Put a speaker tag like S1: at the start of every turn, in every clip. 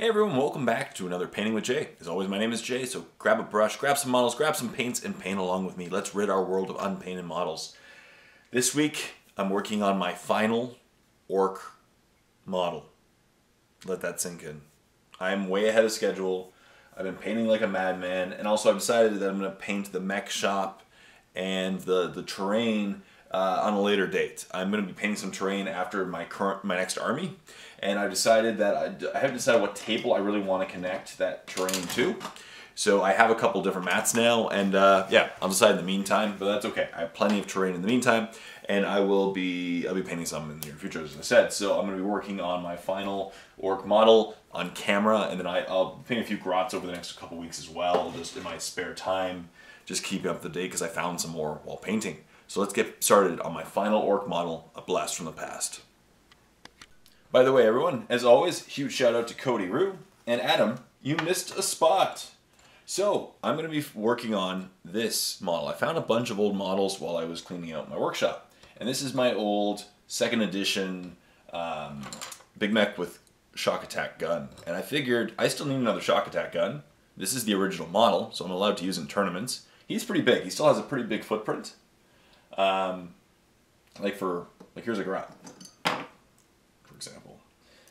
S1: Hey everyone, welcome back to another Painting with Jay. As always, my name is Jay, so grab a brush, grab some models, grab some paints, and paint along with me. Let's rid our world of unpainted models. This week, I'm working on my final Ork model. Let that sink in. I'm way ahead of schedule. I've been painting like a madman, and also I've decided that I'm going to paint the mech shop and the terrain on a later date. I'm going to be painting some terrain after my next army, and I've decided that I haven't decided what table I really want to connect that terrain to. So I have a couple different mats now, and yeah, I'll decide in the meantime, but that's okay. I have plenty of terrain in the meantime, and I'll be painting some in the near future, as I said. So I'm going to be working on my final Ork model on camera, and then I'll paint a few grots over the next couple weeks as well, just in my spare time, just keeping up to date because I found some more while painting. So let's get started on my final Ork model, A Blast from the Past. By the way, everyone, as always, huge shout out to Cody Rue and Adam. You missed a spot. So I'm going to be working on this model. I found a bunch of old models while I was cleaning out my workshop, and this is my old 2nd edition Big Mech with shock attack gun. And I figured I still need another shock attack gun. This is the original model, so I'm allowed to use it in tournaments. He's pretty big. He still has a pretty big footprint. Here's a grot, for example.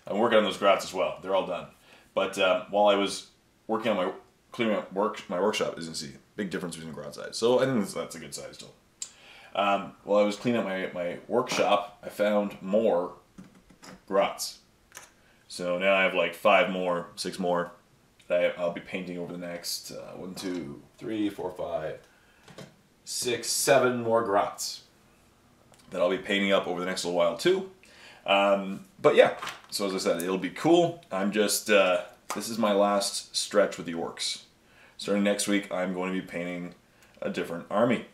S1: I'm working on those grots as well. They're all done. But while I was working on cleaning up my workshop, as you can see, big difference between grot size. So I think that's a good size still. While I was cleaning up my workshop, I found more grots. So now I have like 5 more, 6 more that I'll be painting over the next 1, 2, 3, 4, 5, 6, 7 more grots that I'll be painting up over the next little while too. But yeah, so as I said, it'll be cool. I'm just, this is my last stretch with the Orks. Starting next week, I'm going to be painting a different army.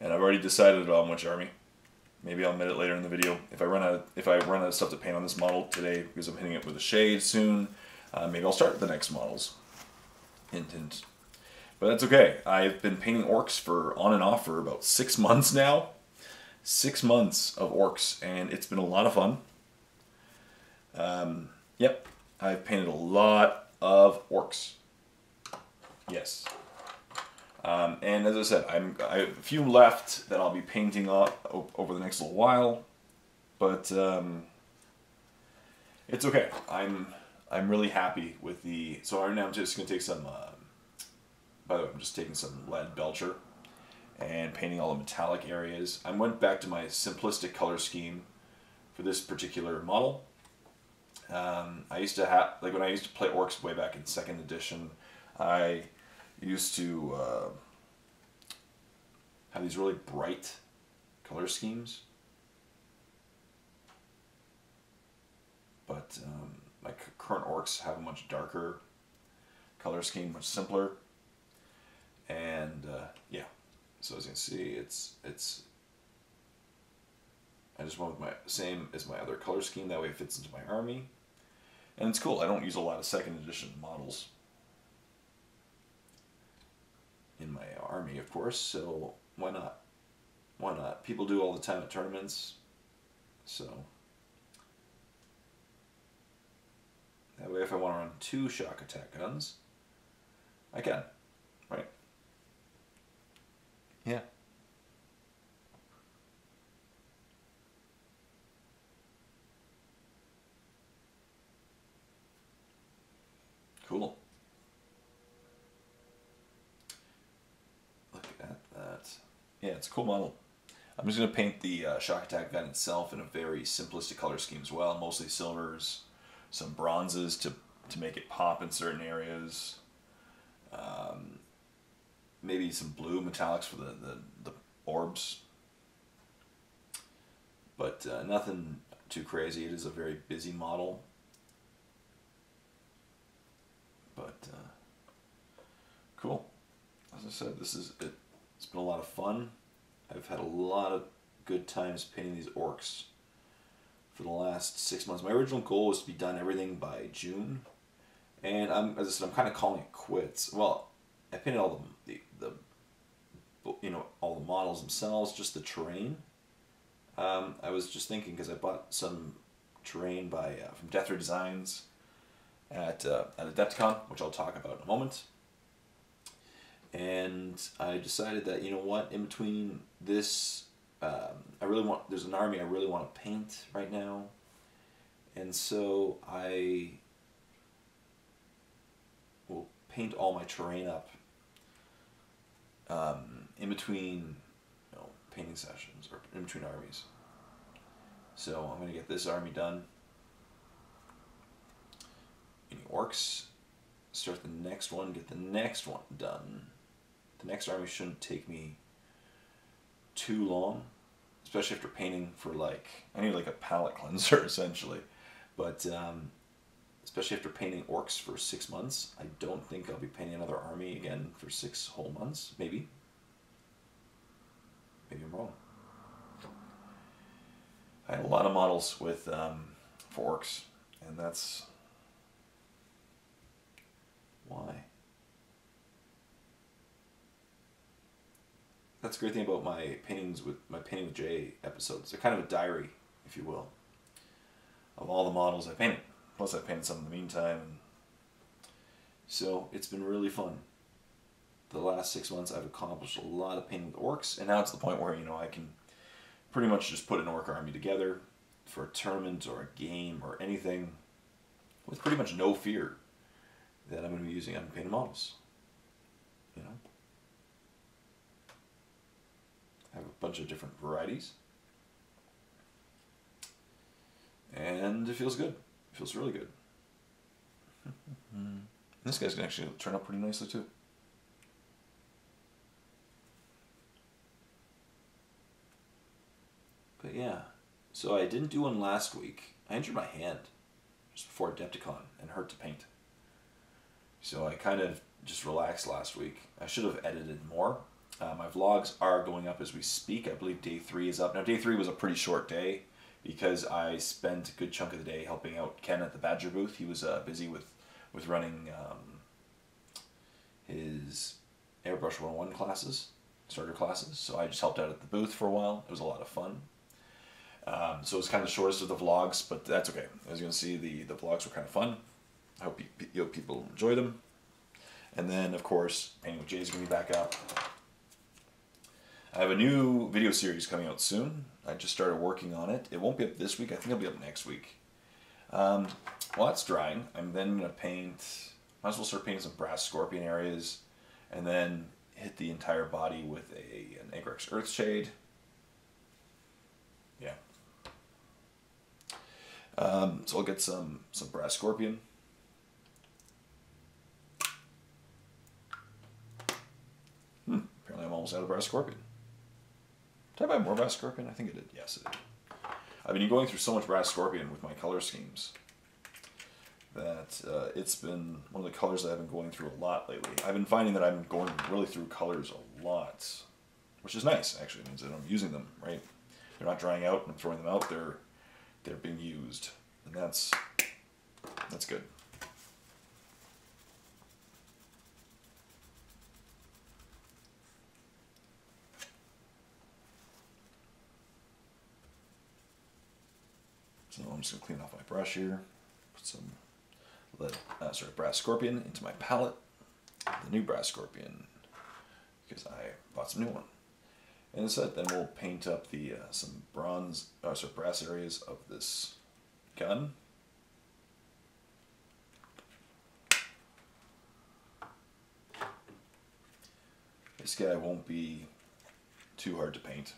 S1: And I've already decided on which army. Maybe I'll admit it later in the video. If I run out of stuff to paint on this model today, because I'm hitting it with a shade soon, maybe I'll start the next models. Hint, hint. But that's okay. I've been painting Orks on and off for about 6 months now. 6 months of Orks, and it's been a lot of fun. Yep, I've painted a lot of Orks. Yes. And as I said, I have a few left that I'll be painting over the next little while, but it's okay. I'm really happy with the. So right now I'm just gonna take some. By the way, I'm just taking some lead belcher and painting all the metallic areas. I went back to my simplistic color scheme for this particular model. I used to have, like when I used to play Orks way back in 2nd edition, I used to have these really bright color schemes. But my current Orks have a much darker color scheme, much simpler. And yeah, so as you can see, it's I just went with my same as my other color scheme. That way it fits into my army, and it's cool. I don't use a lot of 2nd edition models in my army, of course. So why not? Why not? People do all the time at tournaments, so that way if I want to run 2 shock attack guns, I can, right? Yeah. Cool. Look at that. Yeah, it's a cool model. I'm just going to paint the shock attack gun itself in a very simplistic color scheme as well. Mostly silvers, some bronzes to make it pop in certain areas. Maybe some blue metallics for the orbs. But nothing too crazy. It is a very busy model. But cool. As I said, it's been a lot of fun. I've had a lot of good times painting these Orks for the last 6 months. My original goal was to be done everything by June, and as I said, I'm kind of calling it quits. Well, I painted all all the models themselves, just the terrain. I was just thinking, because I bought some terrain from Death Ray Designs, at Adepticon, which I'll talk about in a moment. And I decided that, you know what, in between this, there's an army I really want to paint right now. And so I will paint all my terrain up in between, painting sessions, or in between armies. So I'm going to get this army done. Any orcs, start the next one, get the next one done. The next army shouldn't take me too long, especially after painting for I need like a palette cleanser essentially. But especially after painting orcs for 6 months, I don't think I'll be painting another army again for 6 whole months, maybe. Maybe I'm wrong. I had a lot of models with for orcs, and that's why. That's the great thing about my Painting with Jay episodes. They're kind of a diary, if you will, of all the models I painted. Plus I painted some in the meantime. And so it's been really fun. The last 6 months I've accomplished a lot of painting with orcs, and now it's the point where, I can pretty much just put an orc army together for a tournament or a game or anything with pretty much no fear that I'm going to be using unpainted models. I have a bunch of different varieties. And it feels good. It feels really good. This guy's going to actually turn out pretty nicely too. But yeah, so I didn't do one last week. I injured my hand just before Adepticon and hurt to paint. So I kind of just relaxed last week. I should have edited more. My vlogs are going up as we speak. I believe day 3 is up. Now day 3 was a pretty short day because I spent a good chunk of the day helping out Ken at the Badger booth. He was busy with running his Airbrush 101 classes, starter classes. So I just helped out at the booth for a while. It was a lot of fun. So it was kind of the shortest of the vlogs, but that's okay. As you can see, the vlogs were kind of fun. I hope people enjoy them. And then, of course, Painting with Jay is going to be back up. I have a new video series coming out soon. I just started working on it. It won't be up this week. I think it'll be up next week. While it's drying, I'm then going to paint... Might as well start painting some brass scorpion areas, and then hit the entire body with an Agrex Earthshade. Yeah. So I'll get some brass scorpion. Apparently I'm almost out of brass scorpion. Did I buy more brass scorpion? I think I did. Yes, I did. I've been going through so much brass scorpion with my color schemes that it's been one of the colors that I've been going through a lot lately. I've been finding that I'm going really through colors a lot, which is nice, actually. It means that I'm using them, right? They're not drying out and I'm throwing them out. They're being used, and that's good. So I'm just going to clean off my brush here, put some brass scorpion into my palette, the new brass scorpion, because I bought some new one. And instead, then we'll paint up the some brass areas of this gun. This guy won't be too hard to paint.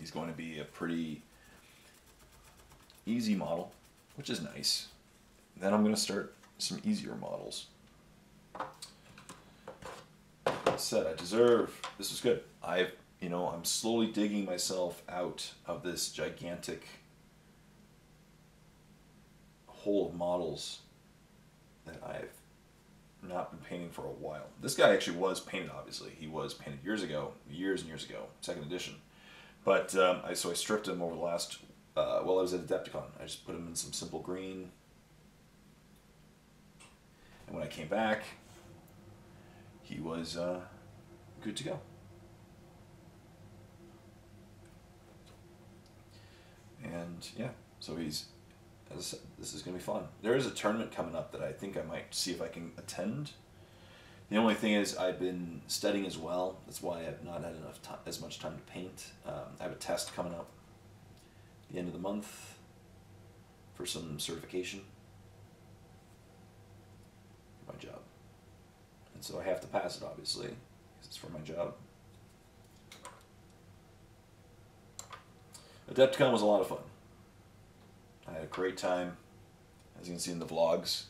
S1: He's going to be a pretty easy model, which is nice. Then I'm going to start some easier models. Like I said, I deserve, this is good. I'm slowly digging myself out of this gigantic hole of models that I've not been painting for a while. This guy actually was painted, obviously. He was painted years and years ago, 2nd edition. But so I stripped him over the last, while I was at Adepticon. I just put him in some simple green. And when I came back, he was good to go. And yeah, so he's as I said, this is going to be fun. There is a tournament coming up that I think I might see if I can attend. The only thing is I've been studying as well. That's why I've not had as much time to paint. I have a test coming up at the end of the month for some certification for my job. And so I have to pass it, obviously, because it's for my job. Adepticon was a lot of fun. I had a great time, as you can see in the vlogs.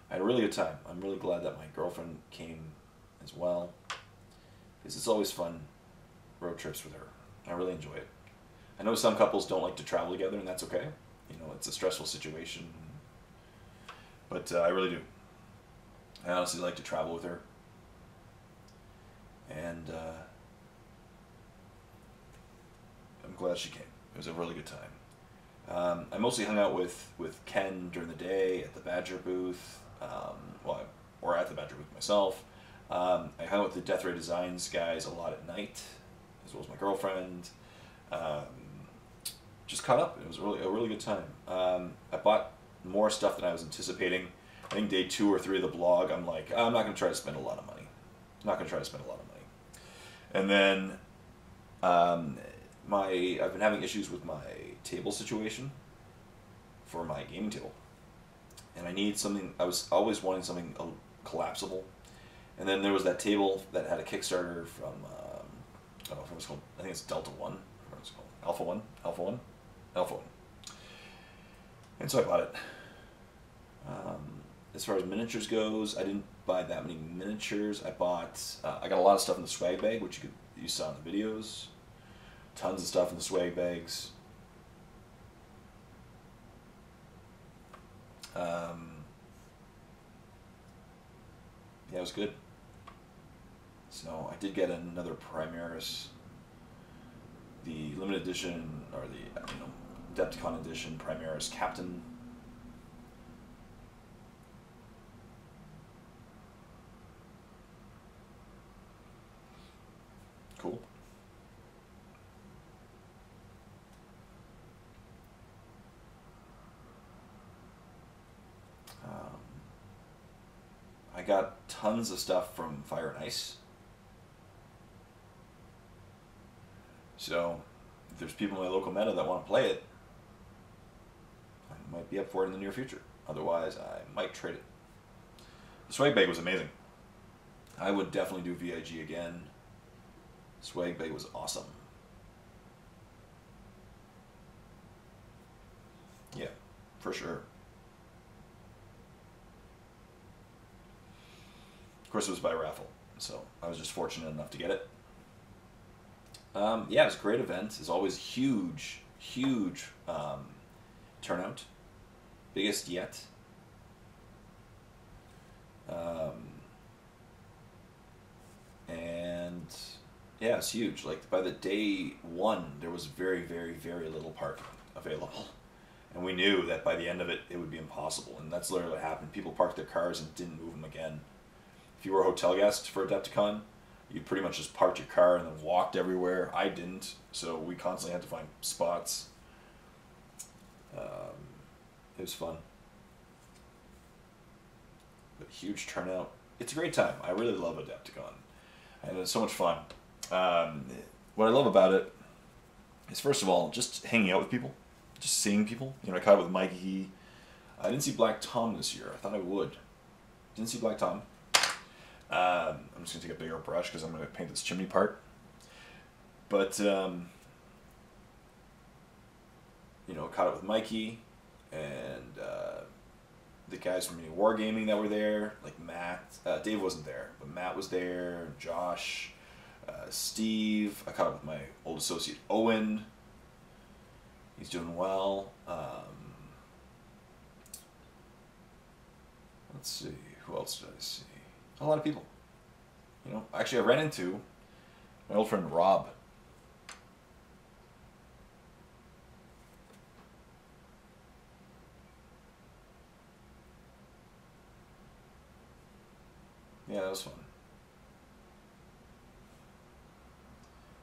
S1: I had a really good time. I'm really glad that my girlfriend came as well, because it's always fun road trips with her. I really enjoy it. I know some couples don't like to travel together, and that's okay. You know, it's a stressful situation, but I really do. I honestly like to travel with her, and I'm glad she came. It was a really good time. I mostly hung out with Ken during the day at the Badger booth, or at the Badger booth myself. I hung out with the Death Ray Designs guys a lot at night, as well as my girlfriend. Just caught up. It was a really good time. I bought more stuff than I was anticipating. I think day 2 or 3 of the blog, I'm like, I'm not going to try to spend a lot of money. I'm not going to try to spend a lot of money. And then I've been having issues with my table situation for my gaming table, and I need something. I was always wanting something collapsible, and then there was that table that had a Kickstarter from I don't know if it was called. I think it's Delta 1. What it's called? Alpha 1. And so I bought it. As far as miniatures goes, I didn't buy that many miniatures. I got a lot of stuff in the swag bag, which you saw in the videos. Tons of stuff in the swag bags. Yeah, it was good. So I did get another Primaris, the limited edition, or the Adepticon edition Primaris Captain. Cool. I got tons of stuff from Fire and Ice. So, if there's people in my local meta that want to play it, I might be up for it in the near future. Otherwise, I might trade it. The swag bag was amazing. I would definitely do VIG again. Swag bag was awesome. Yeah, for sure. Of course, it was by raffle, so I was just fortunate enough to get it. Yeah, it was a great event. It's always huge turnout. Biggest yet. And yeah, it's huge. Like by the day 1, there was very little parking available. And we knew that by the end of it, it would be impossible. And that's literally what happened. People parked their cars and didn't move them again. If you were a hotel guest for Adepticon, you pretty much just parked your car and then walked everywhere. I didn't, so we constantly had to find spots. It was fun. But huge turnout. It's a great time. I really love Adepticon. And it's so much fun. What I love about it is, first of all, just hanging out with people. Just seeing people. You know, I caught up with Mikey. I didn't see Black Tom this year. I thought I would. Didn't see Black Tom. I'm just going to take a bigger brush because I'm going to paint this chimney part. But, you know, caught up with Mikey and the guys from Miniwargaming that were there, like Matt. Dave wasn't there, but Matt was there, Josh, Steve. I caught up with my old associate Owen. He's doing well. Let's see, who else did I see? A lot of people. You know, actually I ran into my old friend Rob. Yeah, that was fun.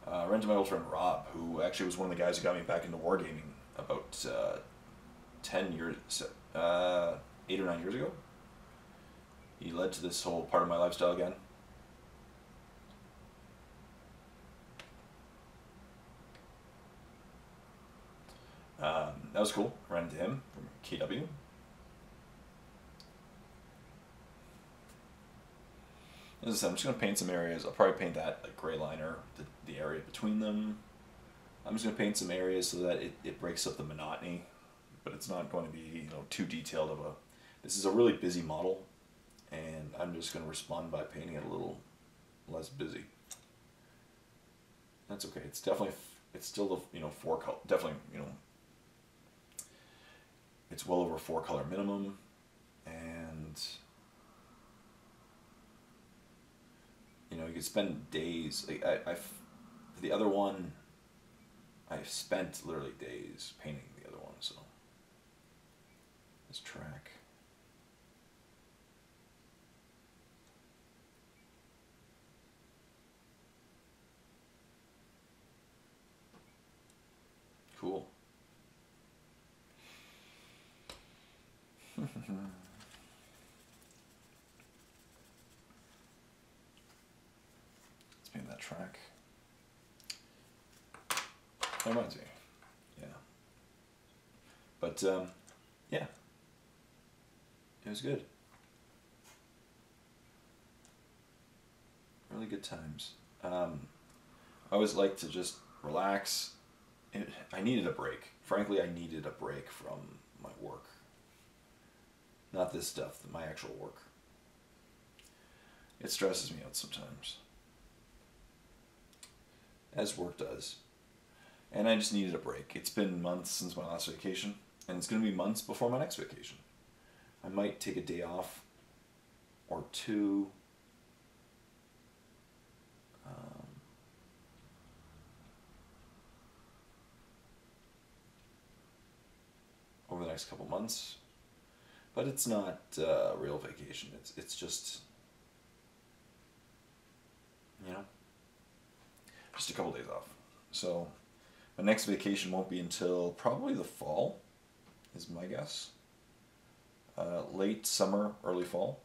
S1: I ran into my old friend Rob, who actually was one of the guys who got me back into wargaming about 10 years, 8 or 9 years ago. He led to this whole part of my lifestyle again. That was cool. Ran into him from KW. As I said, I'm just going to paint some areas. I'll probably paint that like gray liner, the area between them. I'm just going to paint some areas so that it breaks up the monotony, but it's not going to be, you know, too detailed of a... This is a really busy model, and I'm just going to respond by painting it a little less busy. That's okay. It's definitely, it's still the, you know, 4 color, definitely, you know, it's well over 4 color minimum, and you know, you could spend days. Like the other one, I've spent literally days painting the other one. So this track. Cool. Let's paint that track. That reminds me. Yeah. But, yeah. It was good. Really good times. I always like to just relax. I needed a break. Frankly, I needed a break from my work. Not this stuff, my actual work. It stresses me out sometimes. As work does. And I just needed a break. It's been months since my last vacation, and it's going to be months before my next vacation. I might take a day off or two. Over the next couple months. But it's not a real vacation. It's just, you know, just a couple days off. So my next vacation won't be until probably the fall, is my guess. Late summer, early fall.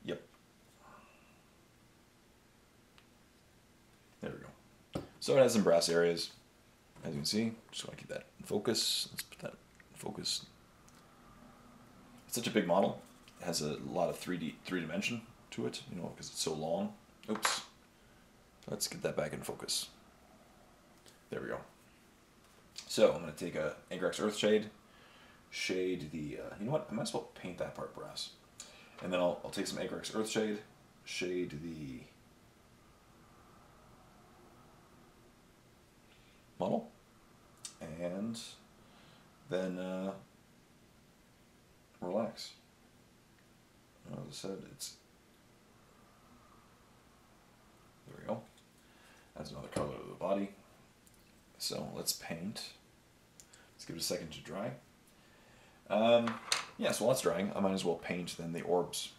S1: Yep. There we go. So it has some brass areas, as you can see. Just want to keep that in focus. Let's put that in focus. It's such a big model. It has a lot of three dimension to it, you know, because it's so long. Oops. Let's get that back in focus. There we go. So I'm going to take a Orks Earth shade the, you know what, I might as well paint that part brass. And then I'll take some Orks Earth shade the model, and then relax. As I said, there we go. That's another color of the body. So let's paint. Let's give it a second to dry. Yeah, so while it's drying, I might as well paint then the orbs.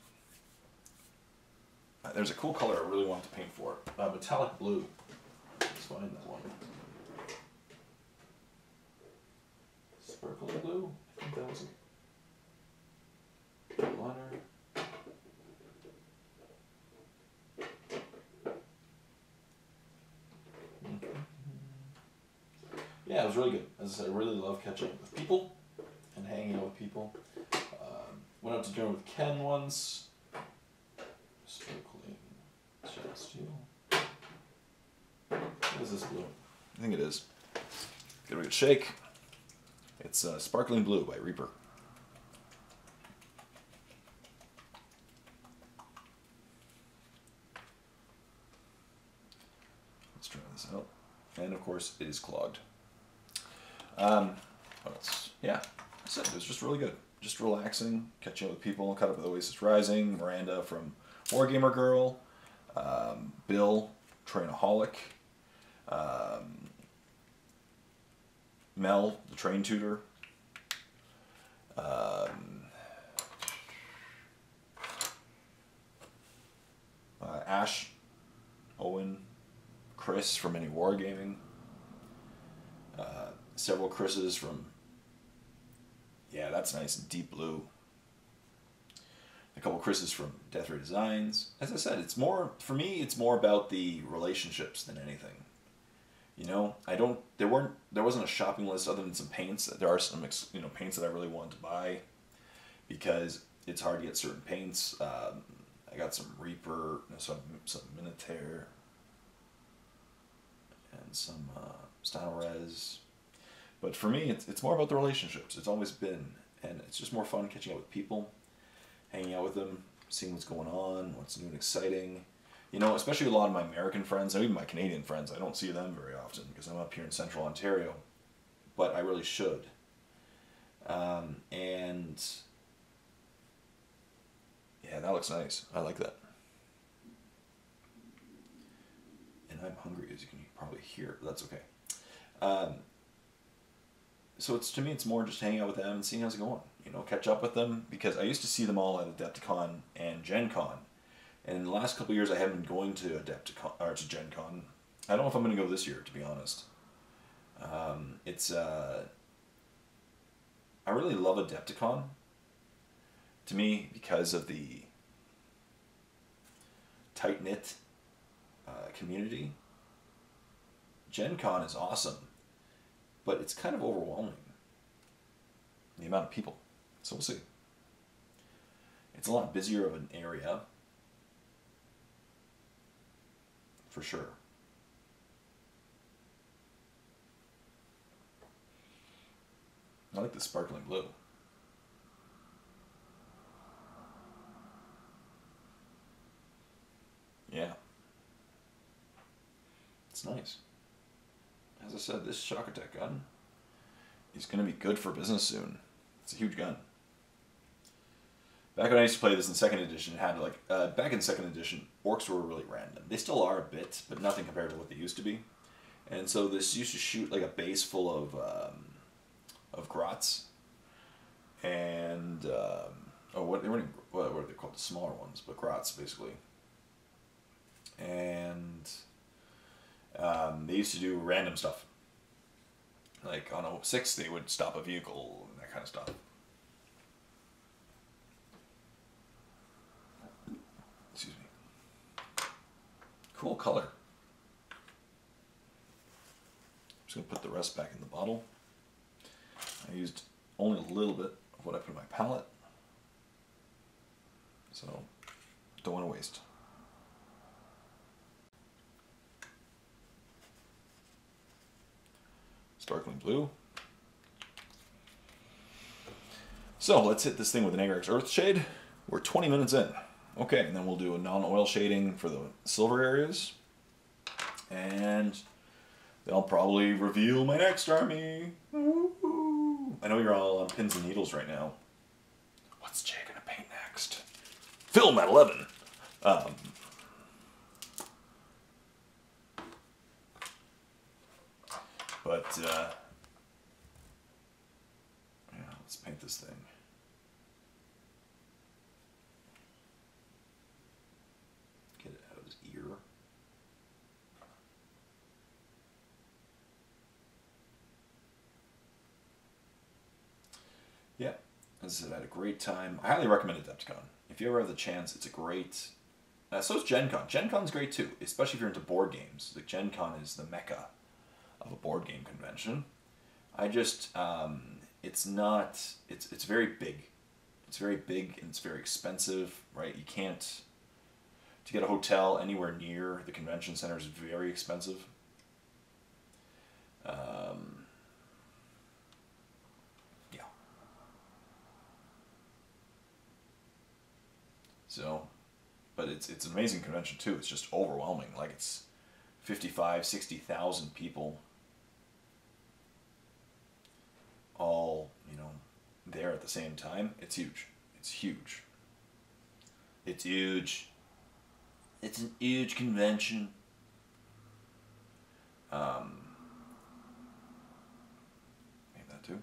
S1: There's a cool color I really want to paint for it. Metallic blue. Let's find that one. Sparkling blue? I think that was it. Liner. Yeah, it was really good. As I said, I really love catching up with people and hanging out with people. Went out to dinner with Ken once. Sparkling chest steel. What is this blue? I think it is. Give it a good shake. It's Sparkling Blue by Reaper. Let's try this out. And of course, it is clogged. What else? Yeah, that's it. It was just really good. Just relaxing, catching up with people. Caught up with Oasis Rising, Miranda from Wargamer Girl, Bill, Trainaholic, Mel, the train tutor, Ash, Owen, Chris from Miniwargaming. Several Chris's from, yeah, that's nice, deep blue. A couple Chris's from Death Ray Designs. As I said, it's more, for me, it's more about the relationships than anything. You know, there wasn't a shopping list other than some paints. There are some, paints that I really wanted to buy because it's hard to get certain paints. I got some Reaper, some Minotaur, and some Stylorez. But for me, it's more about the relationships. It's always been, and it's just more fun catching up with people, hanging out with them, seeing what's going on, what's new and exciting. You know, especially a lot of my American friends, and even my Canadian friends, I don't see them very often because I'm up here in central Ontario, but I really should. And yeah, that looks nice. I like that. And I'm hungry, as you can probably hear, but that's okay. So to me, it's more just hanging out with them and seeing how's it going. You know, catch up with them, because I used to see them all at Adepticon and Gen Con. And in the last couple of years, I haven't been going to Adepticon or to Gen Con. I don't know if I'm going to go this year, to be honest. I really love Adepticon, to me, because of the tight-knit community. Gen Con is awesome, but it's kind of overwhelming, the amount of people. So we'll see. It's a lot busier of an area, for sure. I like the sparkling blue. Yeah. It's nice. As I said, this shock attack gun is going to be good for business soon. It's a huge gun. Back when I used to play this in 2nd edition, it had back in 2nd edition, orcs were really random. They still are a bit, but nothing compared to what they used to be. And so this used to shoot like a base full of grots. And, what are they called? The smaller ones, but grots, basically. And they used to do random stuff. Like on a 6, they would stop a vehicle and that kind of stuff. Excuse me. Cool color. I'm just going to put the rest back in the bottle. I used only a little bit of what I put in my palette, so don't want to waste. Sparkling blue. So let's hit this thing with an Agrax Earth Shade. We're 20 minutes in. Okay, and then we'll do a non-oil shading for the silver areas. And then I'll probably reveal my next army. Woo-hoo. I know you're all on pins and needles right now. What's Jay gonna paint next? Film at 11. Yeah, let's paint this thing. Get it out of his ear. Yeah, as I said, I had a great time. I highly recommend Adepticon. If you ever have the chance, it's a great... so is Gen Con. Gen Con's great too, especially if you're into board games. Like Gen Con is the mecca of a board game convention. I just, it's very big. It's very big and it's very expensive, right? You can't, to get a hotel anywhere near the convention center is very expensive. Yeah. So, but it's an amazing convention too. It's just overwhelming. Like it's 55, 60,000 people all, there at the same time. It's huge. It's huge. It's huge. It's an huge convention. Made that too.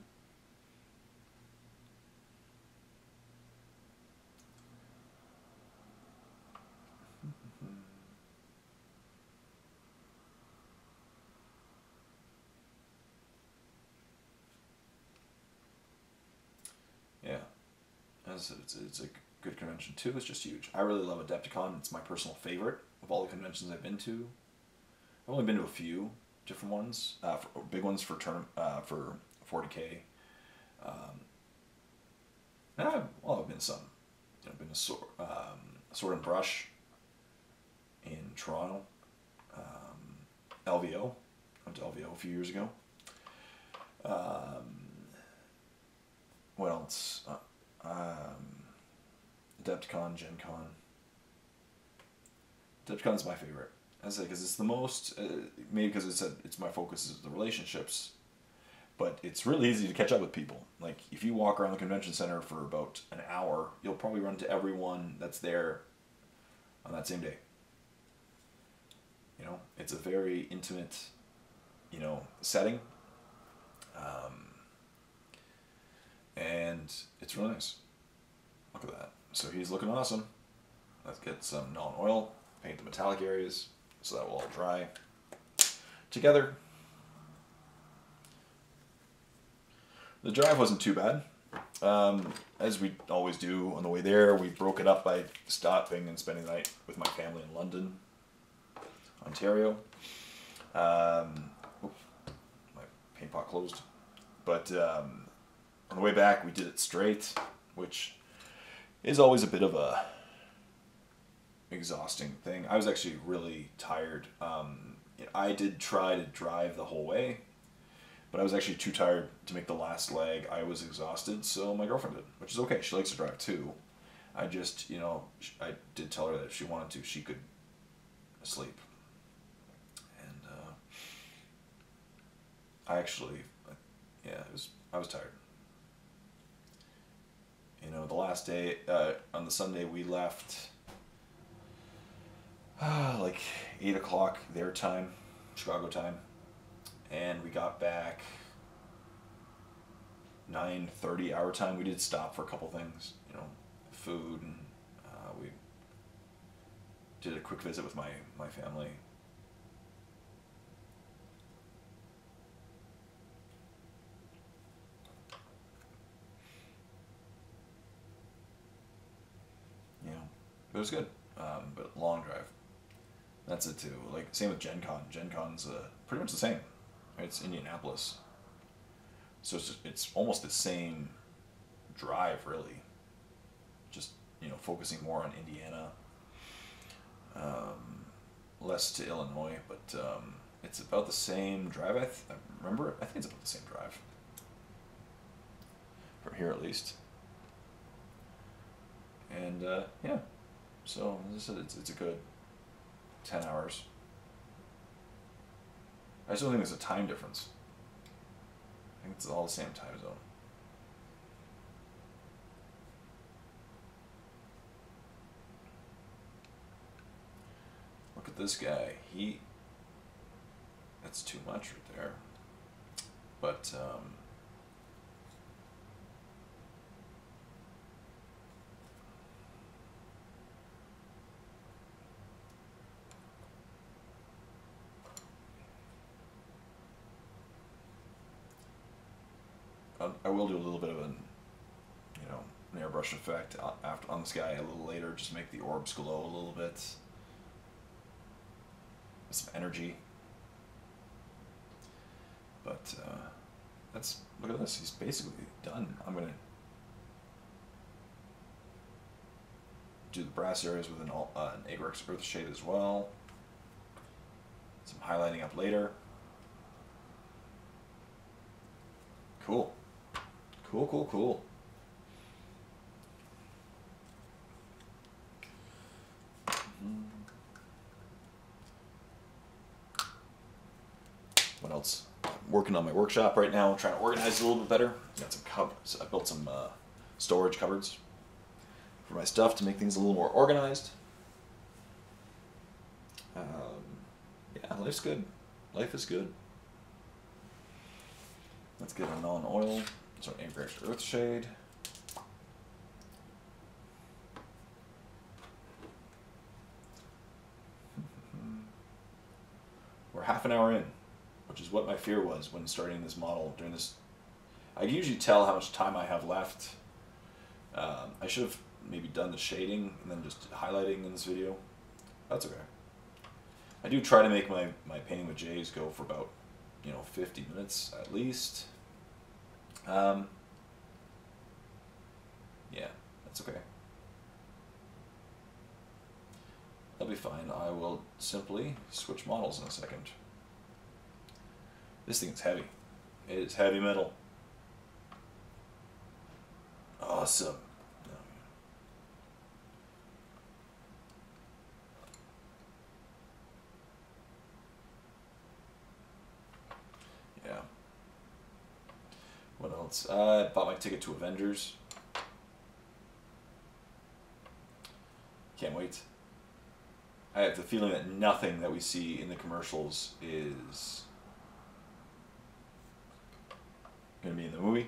S1: as I said, it's a good convention too. It's just huge. I really love Adepticon. It's my personal favorite of all the conventions I've been to. I've only been to a few different ones, big ones for 40K. I've been to some. I've been to Sword and Brush in Toronto. LVO. I went to LVO a few years ago. What else? Adepticon, Gen Con. Adepticon's my favorite. As I say, because it's the most, maybe because it's my focus is the relationships, but it's really easy to catch up with people. Like, if you walk around the convention center for about an hour, you'll probably run into everyone that's there on that same day. You know, it's a very intimate, you know, setting. And it's really nice. Look at that. So he's looking awesome. Let's get some non-oil, paint the metallic areas so that will all dry together. The drive wasn't too bad. As we always do on the way there, we broke it up by stopping and spending the night with my family in London, Ontario. My paint pot closed. But on the way back, we did it straight, which is always a bit of a exhausting thing. I was actually really tired. I did try to drive the whole way, but I was actually too tired to make the last leg. I was exhausted, so my girlfriend did, which is okay. She likes to drive too. I just, you know, I did tell her that if she wanted to, she could sleep. And I actually, yeah, I was tired. You know, the last day, on the Sunday, we left like 8 o'clock their time, Chicago time, and we got back 9:30 our time. We did stop for a couple things, you know, food, and we did a quick visit with my family. It was good, but long drive. That's it too. Like, same with Gen Con. Gen Con's pretty much the same. Right? It's Indianapolis, so it's almost the same drive, really. Just, you know, focusing more on Indiana, less to Illinois, but it's about the same drive. I remember. I think it's about the same drive from here, at least. And yeah. So, as I said, it's a good 10 hours. I still think there's a time difference. I think it's all the same time zone. Look at this guy. That's too much right there. But, I will do a little bit of an airbrush effect on this guy a little later, just make the orbs glow a little bit with some energy. But look at this, he's basically done. I'm gonna do the brass areas with an Orks Earth shade as well. Some highlighting up later. Cool. Cool, cool, cool. What else? I'm working on my workshop right now, trying to organize it a little bit better. Got some cupboards. I built some storage cupboards for my stuff to make things a little more organized. Yeah, life's good. Life is good. Let's get a non-oil. So Amber's Earth Shade. We're half an hour in, which is what my fear was when starting this model. During this, I can usually tell how much time I have left I should have maybe done the shading and then just highlighting in this video. That's okay. I do try to make my painting with J's go for about, 50 minutes at least. Yeah, that's okay. That'll be fine. I will simply switch models in a second. This thing is heavy. It is heavy metal. Awesome. Yeah. What else? I bought my ticket to Avengers. Can't wait. I have the feeling that nothing that we see in the commercials is going to be in the movie.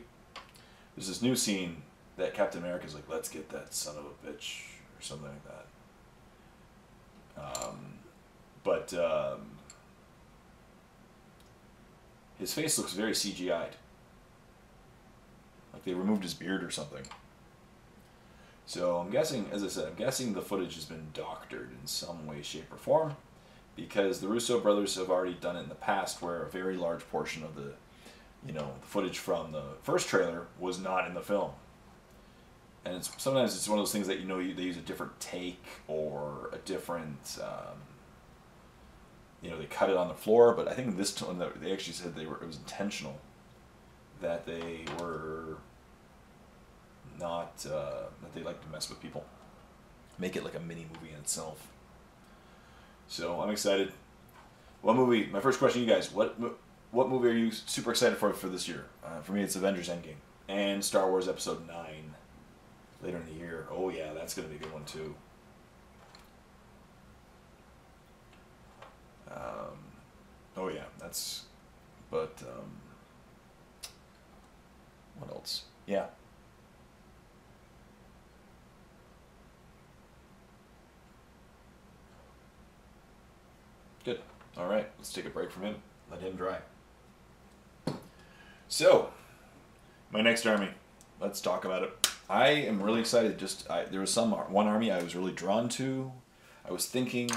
S1: There's this new scene that Captain America's like, let's get that son of a bitch, or something like that. His face looks very CGI'd. Like they removed his beard or something. So I'm guessing, as I said, I'm guessing the footage has been doctored in some way, shape, or form, because the Russo brothers have already done it in the past, where a very large portion of the, the footage from the first trailer was not in the film. And sometimes it's one of those things that they use a different take or a different, they cut it on the floor. But I think this time they actually said it was intentional, that they were not that they like to mess with people, make it like a mini movie in itself. So I'm excited. What movie? My first question to you guys: What movie are you super excited for this year? For me, it's Avengers Endgame and Star Wars Episode 9 later in the year. Oh yeah, that's gonna be a good one too. Oh yeah, that's. But what else? Yeah. Good. All right, let's take a break from him. Let him dry. So, my next army. Let's talk about it. I am really excited. There was one army I was really drawn to. I was thinking,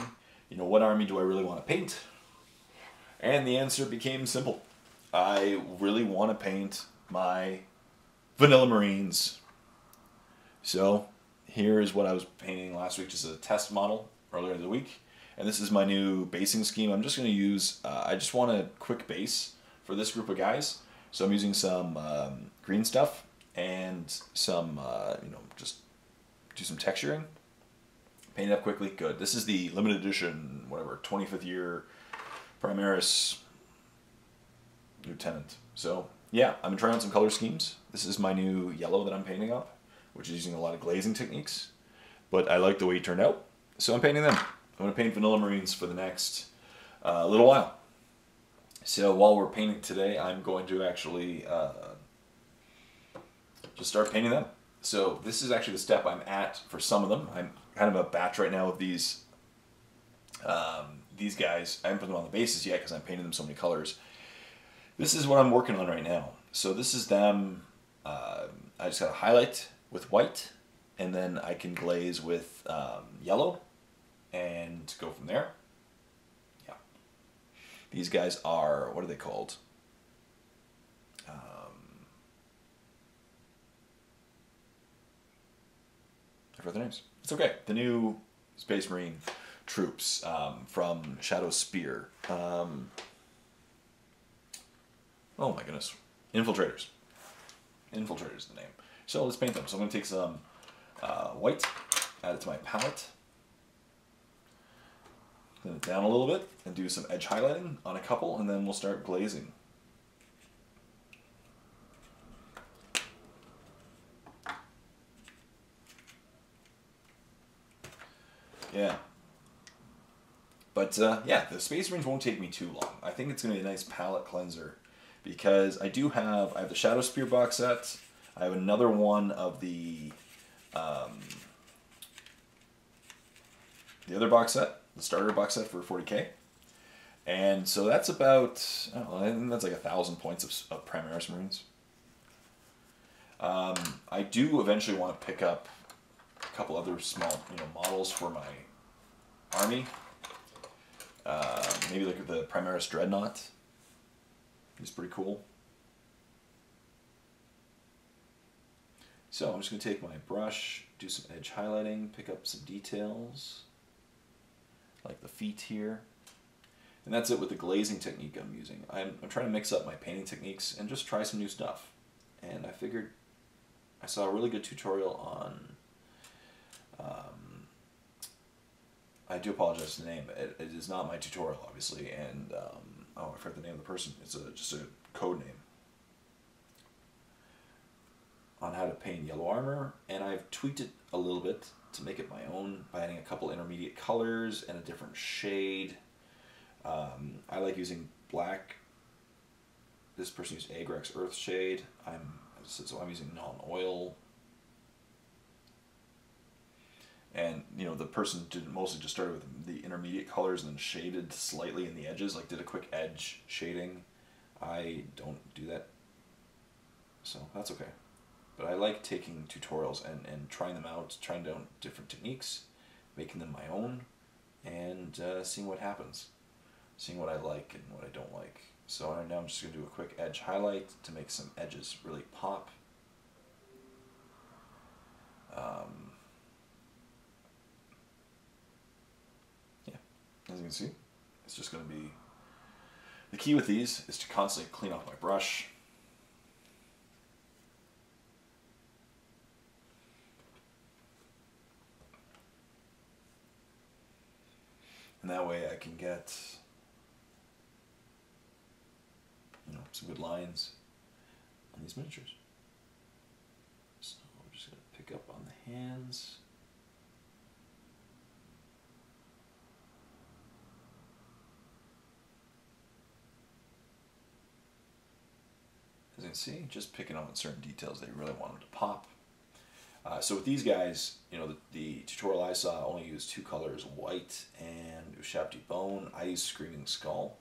S1: what army do I really want to paint? And the answer became simple. I really want to paint my Vanilla Marines. So, here is what I was painting last week, just a test model earlier in the week. And this is my new basing scheme. I'm just going to use, I just want a quick base for this group of guys. So I'm using some green stuff and some, just do some texturing. Paint it up quickly. Good. This is the limited edition, 25th year Primaris Lieutenant. So yeah, I'm trying out some color schemes. This is my new yellow that I'm painting up, which is using a lot of glazing techniques. But I like the way it turned out, so I'm painting them. I'm going to paint Vanilla Marines for the next little while. So while we're painting today, I'm going to actually just start painting them. So this is actually the step I'm at for some of them. I'm kind of a batch right now of these guys. I haven't put them on the bases yet because I'm painting them so many colors. This is what I'm working on right now. So this is them. I just got to highlight with white, and then I can glaze with yellow. And go from there. Yeah. These guys are, what are they called? I forgot their names. It's okay. The new Space Marine troops from Shadow Spear. Oh my goodness. Infiltrators. Infiltrators is the name. So let's paint them. So I'm going to take some white, add it to my palette. Thin it down a little bit and do some edge highlighting on a couple, and then we'll start glazing. Yeah. But yeah, the Space Marines won't take me too long. I think it's going to be a nice palette cleanser because I have the Shadow Spear box set. I have another one of the other box set. The starter box set for 40K, and so that's about, I think that's like 1,000 points of Primaris Marines. I do eventually want to pick up a couple other small, models for my army. Maybe like the Primaris Dreadnought. He's pretty cool. So I'm just going to take my brush, do some edge highlighting, pick up some details, like the feet here. And that's it with the glazing technique I'm using. I'm trying to mix up my painting techniques and just try some new stuff. And I figured I saw a really good tutorial on, I do apologize for the name, it is not my tutorial obviously, and oh, I forgot the name of the person, it's just a code name, on how to paint yellow armor, and I've tweaked it a little bit to make it my own by adding a couple intermediate colors and a different shade. I like using black. This person used Agrex Earth Shade. So I'm using non-oil. And the person mostly just started with the intermediate colors and then shaded slightly in the edges, like did a quick edge shading. I don't do that, so that's okay. But I like taking tutorials and trying them out, trying out different techniques, making them my own, and seeing what happens. Seeing what I like and what I don't like. So now I'm just going to do a quick edge highlight to make some edges really pop. Yeah, as you can see, it's just going to be... The key with these is to constantly clean off my brush. And that way I can get some good lines on these miniatures. So we're just going to pick up on the hands. As you can see, just picking on certain details that you really want them to pop. So with these guys, the tutorial I saw only used two colors, white and Ushabti Bone. I used Screaming Skull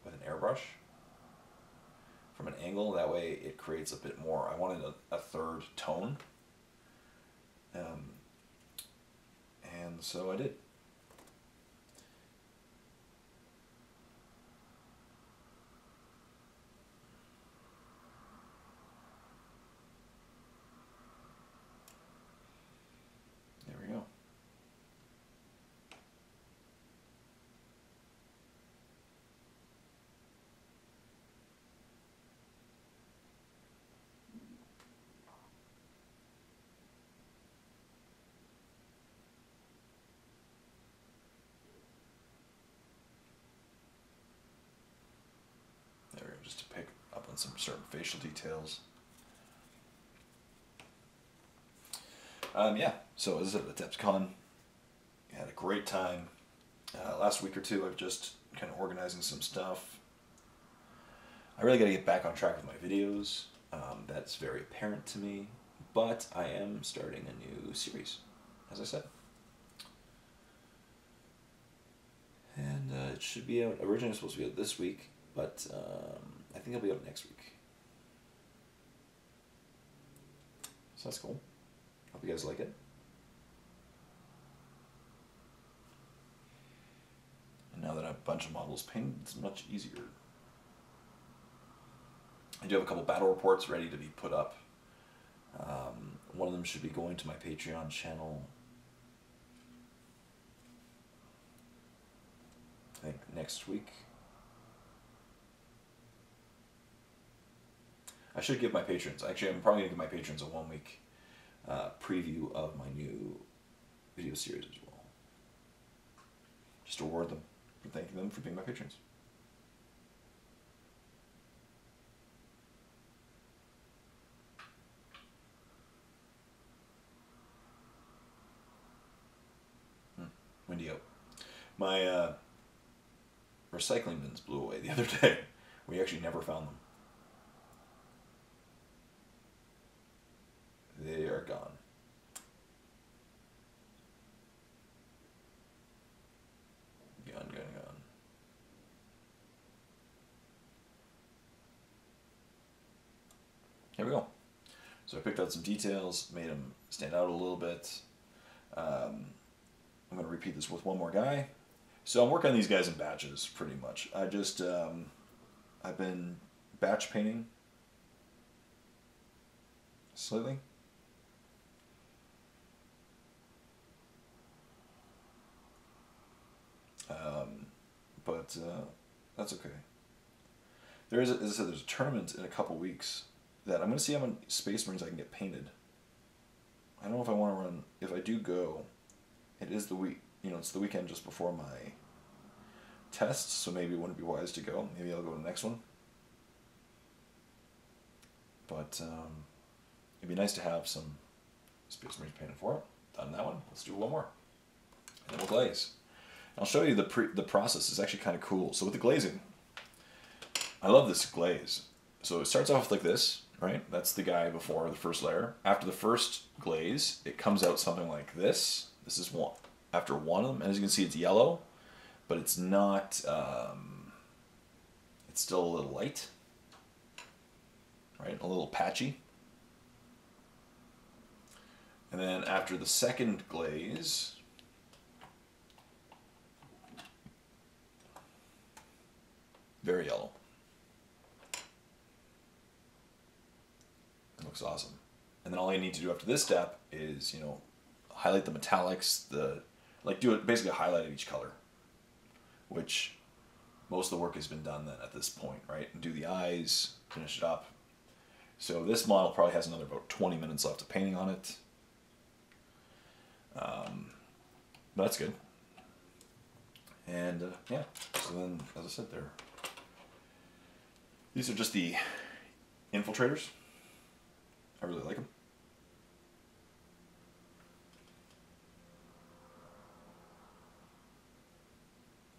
S1: with an airbrush from an angle. That way it creates a bit more. I wanted a third tone. And so I did. Just to pick up on some certain facial details. Yeah, so as I said, at Adepticon, I had a great time. Last week or two, I've just kind of organizing some stuff. I really got to get back on track with my videos. That's very apparent to me, but I am starting a new series, as I said. And it should be out, originally supposed to be out this week, but I think it'll be out next week. So that's cool. Hope you guys like it. And now that I have a bunch of models painted, it's much easier. I do have a couple battle reports ready to be put up. One of them should be going to my Patreon channel, I think next week. I should give my patrons, actually I'm probably going to give my patrons a 1 week preview of my new video series as well. Just to reward them for thanking them for being my patrons. Windy out. My recycling bins blew away the other day. We actually never found them. They are gone. Gone. Here we go. So I picked out some details, made them stand out a little bit. I'm going to repeat this with one more guy. So I'm working on these guys in batches, pretty much. I've been batch painting slightly. But that's okay. As I said, there's a tournament in a couple weeks that I'm going to see how many Space Marines I can get painted. I don't know if I want to run. If I do go, it is the week. It's the weekend just before my tests, so maybe it wouldn't be wise to go. Maybe I'll go to the next one. But it'd be nice to have some Space Marines painted for it. Done that one. Let's do one more, and then we'll glaze. I'll show you the process. It's actually kind of cool. So with the glazing, I love this glaze. So it starts off like this, right? That's the guy before the first layer. After the first glaze, it comes out something like this. This is one. After one of them, and as you can see, it's yellow, but it's not. It's still a little light, right? A little patchy. And then after the second glaze, very yellow. It looks awesome. And then all I need to do after this step is, highlight the metallics, basically a highlight of each color, which most of the work has been done then at this point, right? And do the eyes, finish it up. So this model probably has another about 20 minutes left of painting on it. But that's good. And yeah, so then, as I said, these are just the infiltrators. I really like them.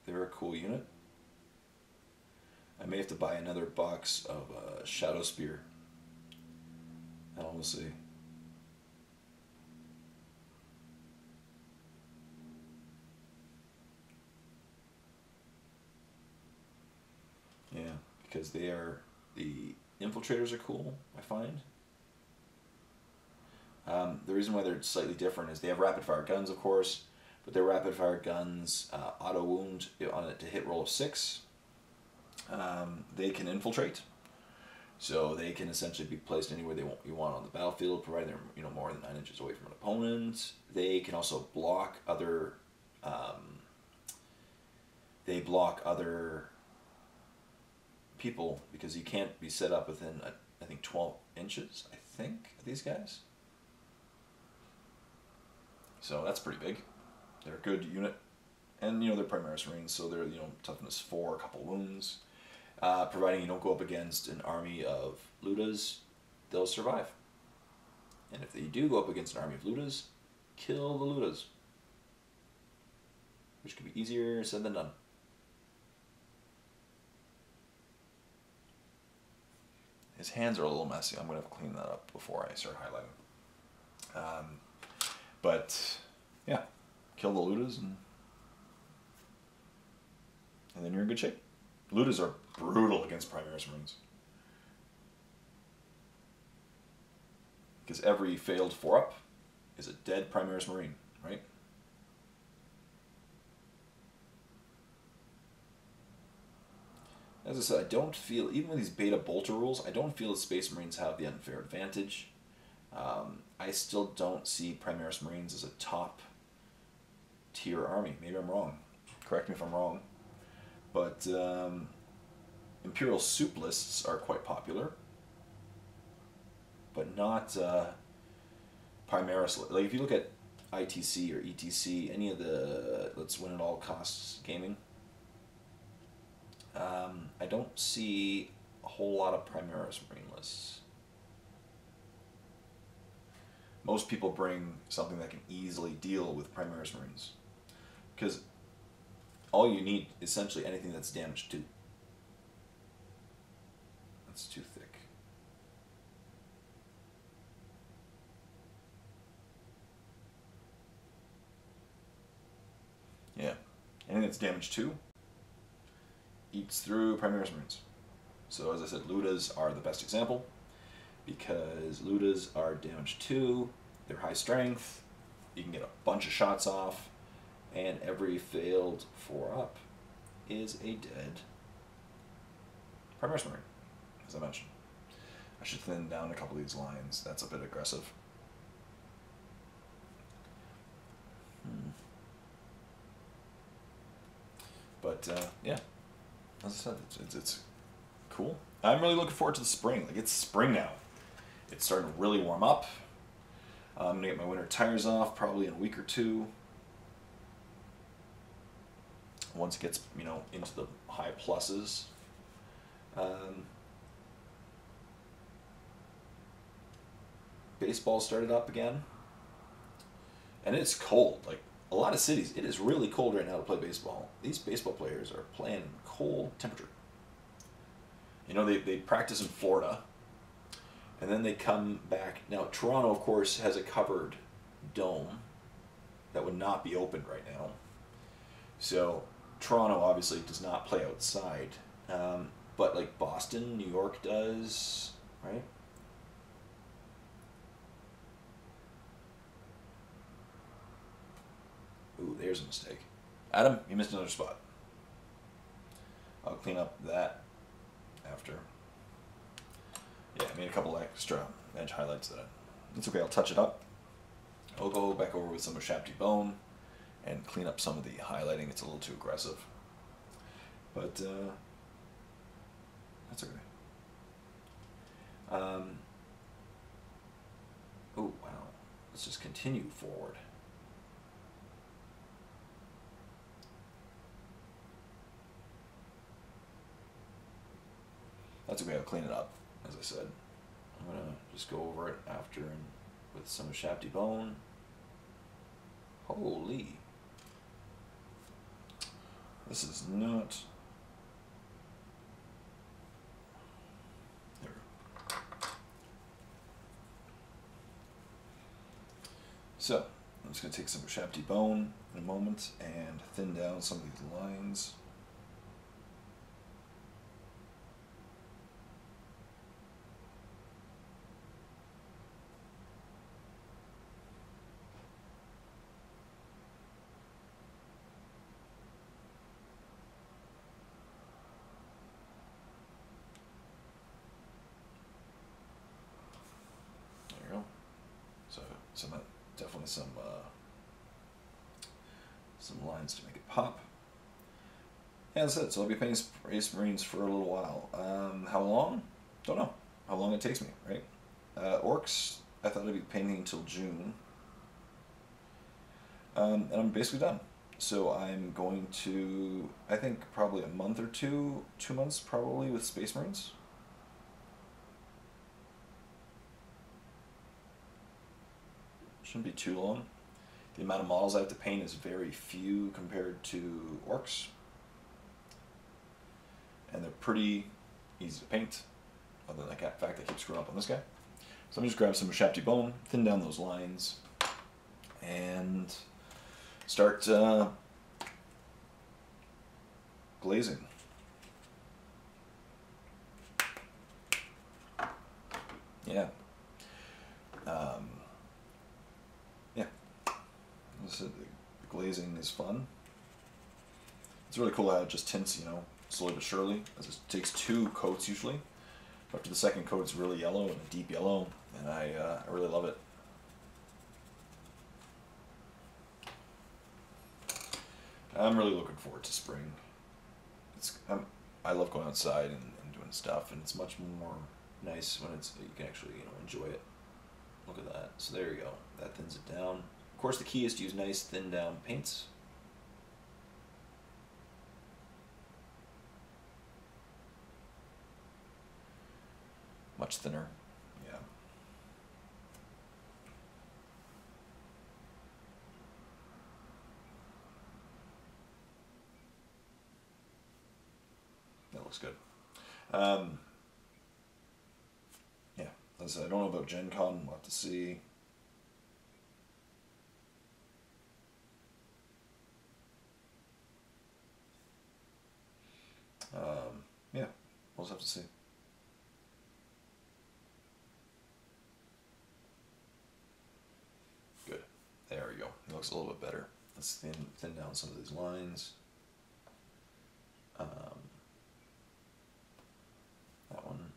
S1: They're a cool unit. I may have to buy another box of Shadow Spear. I don't know, we'll see. Yeah, because the infiltrators are cool, I find. The reason why they're slightly different is they have rapid fire guns, of course, but their rapid fire guns auto wound on it to hit roll of 6. They can infiltrate, so they can essentially be placed anywhere you want on the battlefield, provided they're more than 9 inches away from an opponent. They can also block other. They block other people because you can't be set up within I think 12 inches. I think of these guys. So that's pretty big. They're a good unit, and they're Primaris Marines, so they're toughness 4, a couple wounds. Providing you don't go up against an army of Ludas, they'll survive. And if they do go up against an army of Ludas, kill the Ludas, which could be easier said than done. His hands are a little messy. I'm going to have to clean that up before I start highlighting. But yeah, kill the Ludas and then you're in good shape. Ludas are brutal against Primaris Marines. Because every failed 4-up is a dead Primaris Marine, right? As I said, I don't feel, even with these beta bolter rules, I don't feel that Space Marines have the unfair advantage. I still don't see Primaris Marines as a top tier army. Maybe I'm wrong. Correct me if I'm wrong. But Imperial soup lists are quite popular, but not Primaris. Like if you look at ITC or ETC, any of the Let's Win at All Costs gaming, I don't see a whole lot of Primaris Marine lists. Most people bring something that can easily deal with Primaris Marines, because all you need is essentially anything that's damage 2. That's too thick. Yeah, anything that's damage 2 eats through Primaris Marines. So as I said, Ludas are the best example, because Ludas are damage 2, they're high strength, you can get a bunch of shots off, and every failed 4-up is a dead Primaris Marine, as I mentioned. I should thin down a couple of these lines, that's a bit aggressive. But yeah, as I said, it's cool. I'm really looking forward to the spring. Like, it's spring now. It's starting to really warm up. I'm gonna get my winter tires off probably in a week or two. Once it gets, you know, into the high pluses. Baseball started up again. And it's cold. Like, a lot of cities, it is really cold right now to play baseball. These baseball players are playing in cold temperature. You know, they practice in Florida, and then they come back. Now, Toronto, of course, has a covered dome that would not be opened right now. So, Toronto obviously does not play outside. But, like, Boston, New York does, right? Ooh, there's a mistake. Adam, you missed another spot. I'll clean up that after. Yeah, I made a couple extra edge highlights that it's okay, I'll touch it up. I'll go back over with some Shapty Bone and clean up some of the highlighting. It's a little too aggressive. But that's okay. Oh, wow. Let's just continue forward. That's okay, I'll clean it up, as I said. I'm going to just go over it after and with some Shapty Bone. Holy. This is not... There. So, I'm just going to take some Shapty Bone in a moment and thin down some of these lines. So definitely some lines to make it pop. Yeah, that's it. So I'll be painting Space Marines for a little while. How long? Don't know. How long it takes me, right? Orks, I thought I'd be painting until June. And I'm basically done. So I'm going to, I think, probably a month or 2 months probably with Space Marines. Shouldn't be too long. The amount of models I have to paint is very few compared to Orks. And they're pretty easy to paint, other than the fact I keep screwing up on this guy. So I'm just grab some Shapty Bone, thin down those lines, and start glazing. Yeah. The glazing is fun. It's really cool how it just tints, you know, slowly but surely. As it takes 2 coats usually. After the second coat, it's really yellow and a deep yellow, and I really love it. I'm really looking forward to spring. I love going outside and doing stuff, and it's much more nice when you can actually, you know, enjoy it. Look at that. So there you go. That thins it down. Of course, the key is to use nice thin down paints. Much thinner, yeah. That looks good. Yeah, as I said, I don't know about Gen Con, we'll have to see. Yeah, we'll just have to see. There we go. It looks a little bit better. Let's thin down some of these lines. That one.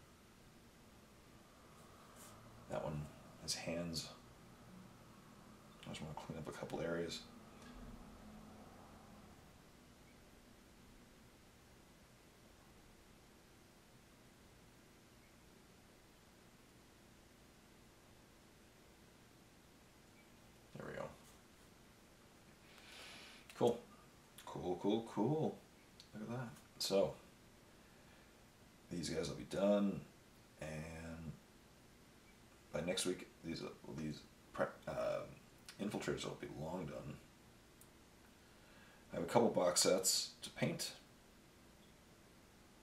S1: That one has hands. I just want to clean up a couple areas. There we go. Cool. Cool, cool, cool. Look at that. So, these guys will be done, and by next week, these infiltrators will be long done. I have a couple box sets to paint,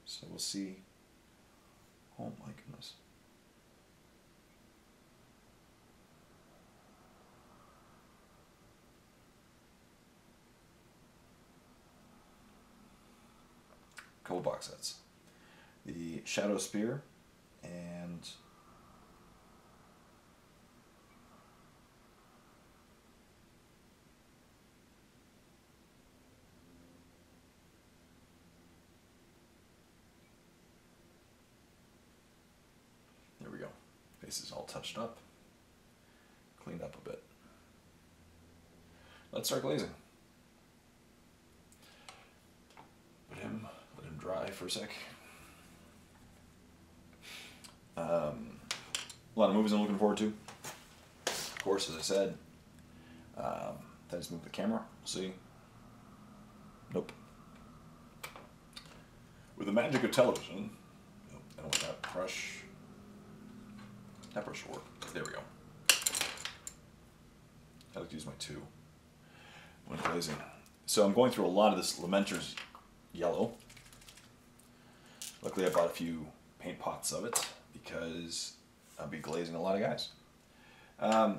S1: so we'll see. Oh my goodness. Couple box sets. The Shadow Spear and there we go. Face is all touched up, cleaned up a bit. Let's start glazing. Let him dry for a sec. A lot of movies I'm looking forward to. Of course, as I said, did I just move the camera? We'll see. Nope. With the magic of television, oh, I don't want that brush. That brush will work. There we go. I like to use my two when glazing. So I'm going through a lot of this Lamenter's yellow. Luckily I bought a few paint pots of it because I'll be glazing a lot of guys. I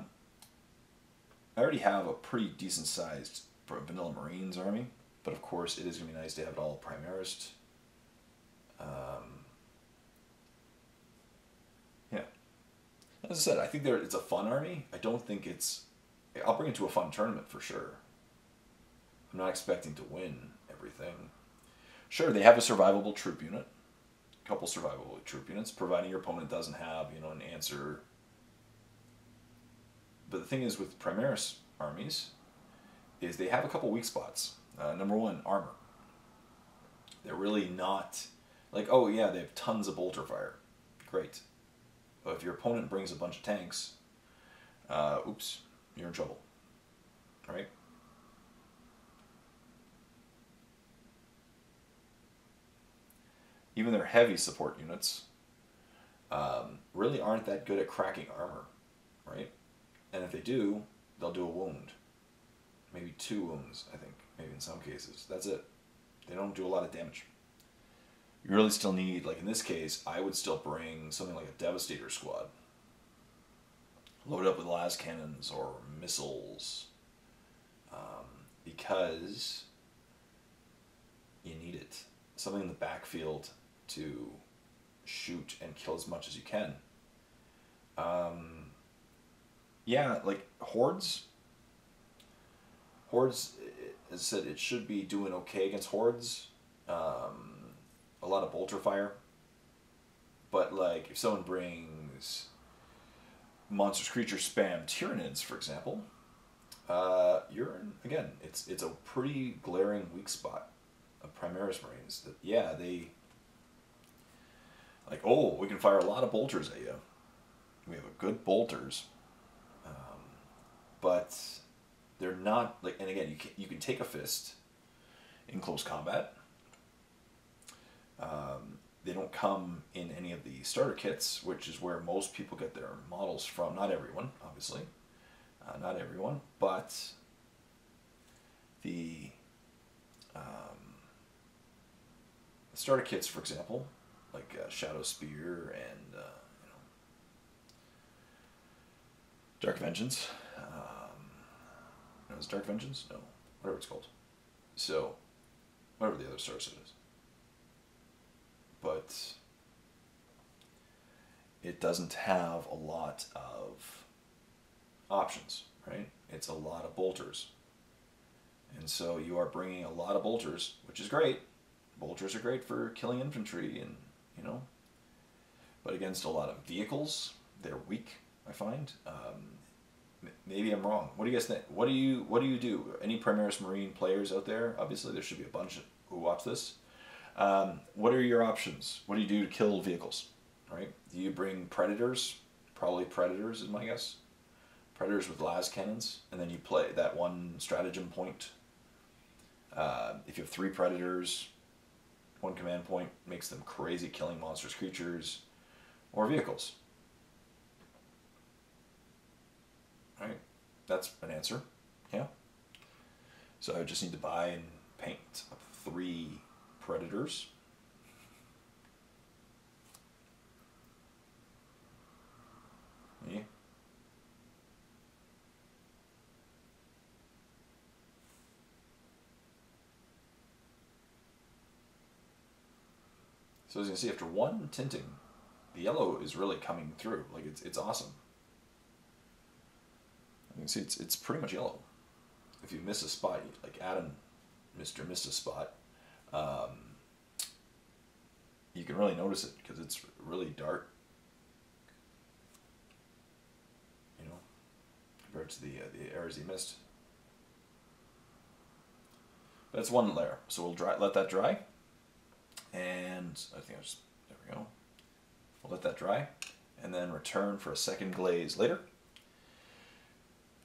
S1: already have a pretty decent sized Vanilla Marines army, but of course it is going to be nice to have it all Primaris. Yeah. As I said, I think it's a fun army. I don't think it's... I'll bring it to a fun tournament for sure. I'm not expecting to win everything. Sure, they have a survivable troop unit. A couple survivable troop units, providing your opponent doesn't have, you know, an answer. But the thing is with Primaris armies is they have a couple weak spots. Number one, armor. They're really not... Like, oh yeah, they have tons of bolter fire. Great. But if your opponent brings a bunch of tanks, oops, you're in trouble. Right? Even their heavy support units really aren't that good at cracking armor, right? And if they do, they'll do a wound. Maybe 2 wounds, I think, maybe in some cases. That's it. They don't do a lot of damage. You really still need, like in this case, I would still bring something like a Devastator squad. Load up with las cannons or missiles. Because you need it. Something in the backfield to shoot and kill as much as you can. Yeah, like hordes. Hordes, as I said, it should be doing okay against hordes. A lot of bolter fire. But like, if someone brings monstrous creature spam Tyranids, for example, you're in, again, it's a pretty glaring weak spot of Primaris Marines. That, yeah, they, like, oh, we can fire a lot of bolters at you. We have a good bolters. But they're not, like, and again, you can take a fist in close combat. They don't come in any of the starter kits, which is where most people get their models from. Not everyone, obviously. Not everyone, but the starter kits, for example, like Shadow Spear and you know, Dark Vengeance. No, is Dark Vengeance? No, whatever it's called. So, whatever the other starter set is. But it doesn't have a lot of options. right? It's a lot of bolters. And so you are bringing a lot of bolters, which is great. Bolters are great for killing infantry and, you know, but against a lot of vehicles, they're weak, I find. Maybe I'm wrong. What do you guys think? What do you do? Any Primaris Marine players out there? Obviously, there should be a bunch who watch this. What are your options? What do you do to kill vehicles, right? Do you bring Predators? Probably Predators is my guess. Predators with las cannons, and then you play that one stratagem point. If you have 3 Predators, 1 command point makes them crazy, killing monstrous creatures or vehicles. Right? That's an answer. Yeah. So I just need to buy and paint up 3 Predators. Yeah. So as you can see, after 1 tinting, the yellow is really coming through. Like it's awesome. You can see it's pretty much yellow. If you miss a spot, like Adam, missed a spot, you can really notice it because it's really dark. You know, compared to the areas he missed. But it's 1 layer, so we'll let that dry. And I think there we go. We'll let that dry and then return for a second glaze later.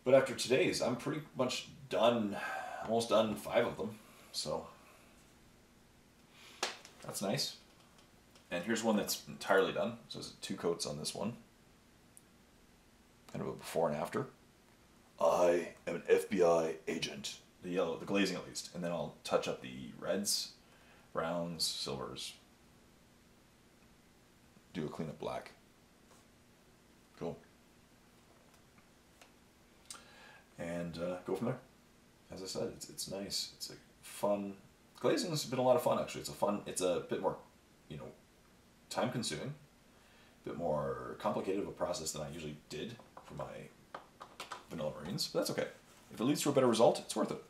S1: But after today's, I'm pretty much done, almost done 5 of them. So that's nice. And here's one that's entirely done. So there's 2 coats on this one. Kind of a before and after. I am an FBI agent. The yellow, the glazing at least. And then I'll touch up the reds, browns, silvers. Do a cleanup black. Cool. And go from there. As I said, it's nice. It's a fun. Glazing has been a lot of fun actually. It's a bit more, you know, time consuming, a bit more complicated of a process than I usually did for my vanilla Marines, but that's okay. If it leads to a better result, it's worth it.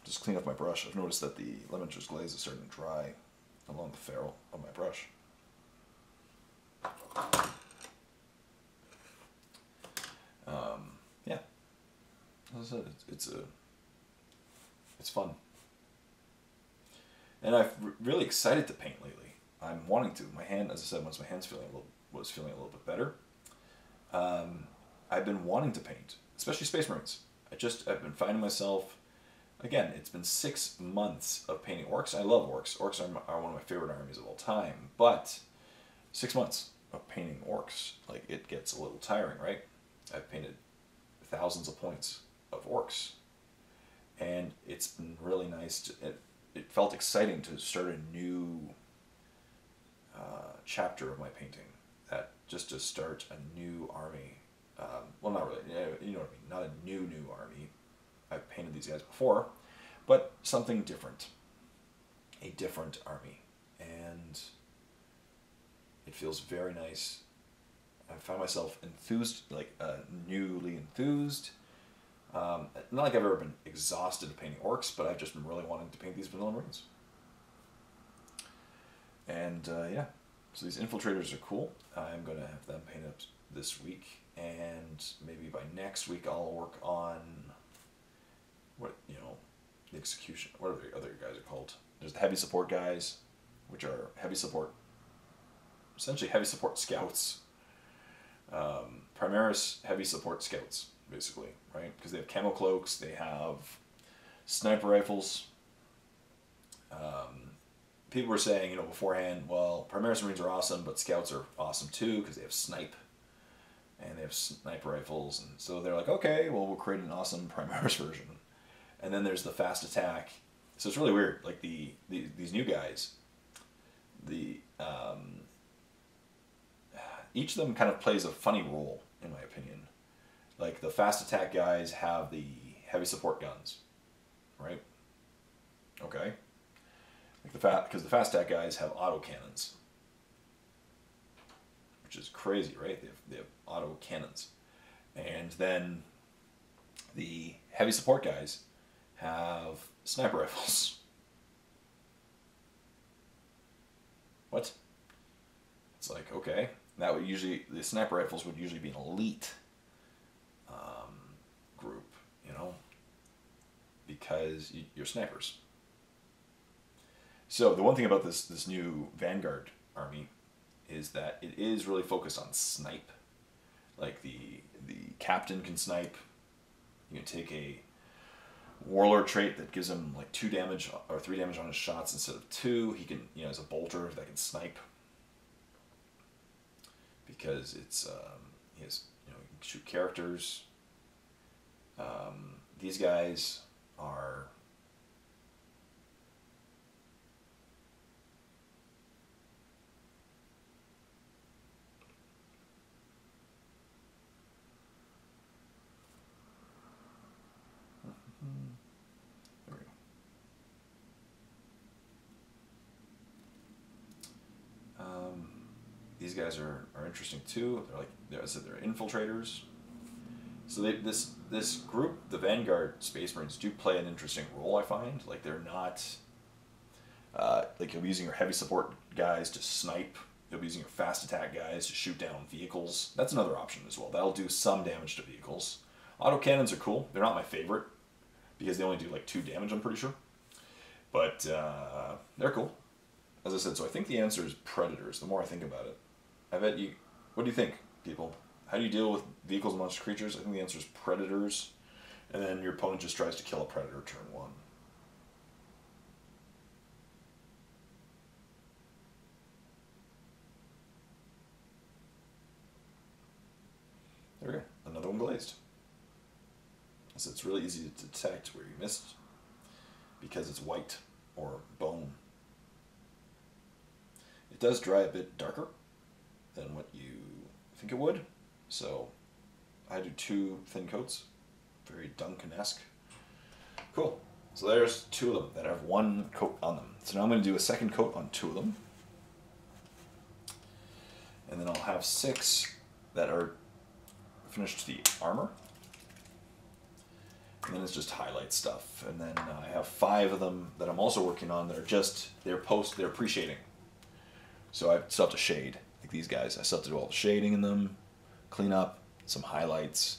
S1: Just clean up my brush. I've noticed that the lemon juice glaze is starting to dry along the ferrule of my brush. Yeah, as I said, it's fun, and I'm really excited to paint lately. I'm wanting to. My hand, as I said, once my hand's was feeling a little bit better. I've been wanting to paint, especially Space Marines. I've been finding myself. Again, it's been 6 months of painting Orks. I love Orks. Orks are one of my favorite armies of all time. But 6 months of painting Orks, like, it gets a little tiring, right? I've painted thousands of points of Orks. And it's been really nice. It felt exciting to start a new chapter of my painting. Just to start a new army. Well, not really. You know what I mean. Not a new army. I've painted these guys before, but something different. A different army. And it feels very nice. I found myself enthused, like newly enthused. Not like I've ever been exhausted of painting Orks, but I've just been really wanting to paint these vanilla Marines. And yeah, so these infiltrators are cool. I'm going to have them painted up this week, and maybe by next week I'll work on the execution. What are the other guys are called? There's the heavy support guys, which are heavy support, essentially heavy support scouts. Primaris heavy support scouts, basically, right? Because they have camo cloaks, they have sniper rifles. People were saying, beforehand, well, Primaris Marines are awesome, but scouts are awesome too because they have snipe. And they have sniper rifles, and so they're like, okay, well, we'll create an awesome Primaris version. And then there's the fast attack. So it's really weird. Like these new guys, each of them kind of plays a funny role, in my opinion. Like the fast attack guys have the heavy support guns, right? Okay. Like because the fast attack guys have auto cannons, which is crazy, right? They have auto cannons, and And then the heavy support guys have sniper rifles. What? It's like, okay, that would usually, the sniper rifles would usually be an elite group, you know, because you're snipers. So the one thing about this new Vanguard army is that it is really focused on snipe. Like the captain can snipe. You can take a warlord trait that gives him like 2 damage or 3 damage on his shots instead of 2. He can, you know, as a bolter that can snipe, because it's he has, you know, he can shoot characters. These guys are there we go. These guys are interesting too. They're like, I said, they're infiltrators. So this group, the Vanguard Space Marines, do play an interesting role, I find. Like, they're not like, you'll be using your heavy support guys to snipe. You'll be using your fast attack guys to shoot down vehicles. That's another option as well. That'll do some damage to vehicles. Autocannons are cool. They're not my favorite because they only do like 2 damage, I'm pretty sure. But they're cool. As I said, so I think the answer is predators, the more I think about it. I bet you... What do you think, people? How do you deal with vehicles and monster creatures? I think the answer is predators. And then your opponent just tries to kill a predator turn 1. There we go. Another one glazed. So it's really easy to detect where you missed because it's white or bone. It does dry a bit darker than what you think it would. So I do 2 thin coats, very Duncan-esque. Cool. So there's 2 of them that have 1 coat on them. So now I'm going to do a second coat on 2 of them. And then I'll have 6 that are finished the armor. And then it's just highlight stuff. And then I have 5 of them that I'm also working on that are just, they're pre-shading. So I still have to shade, like these guys. I still have to do all the shading in them, clean up, some highlights.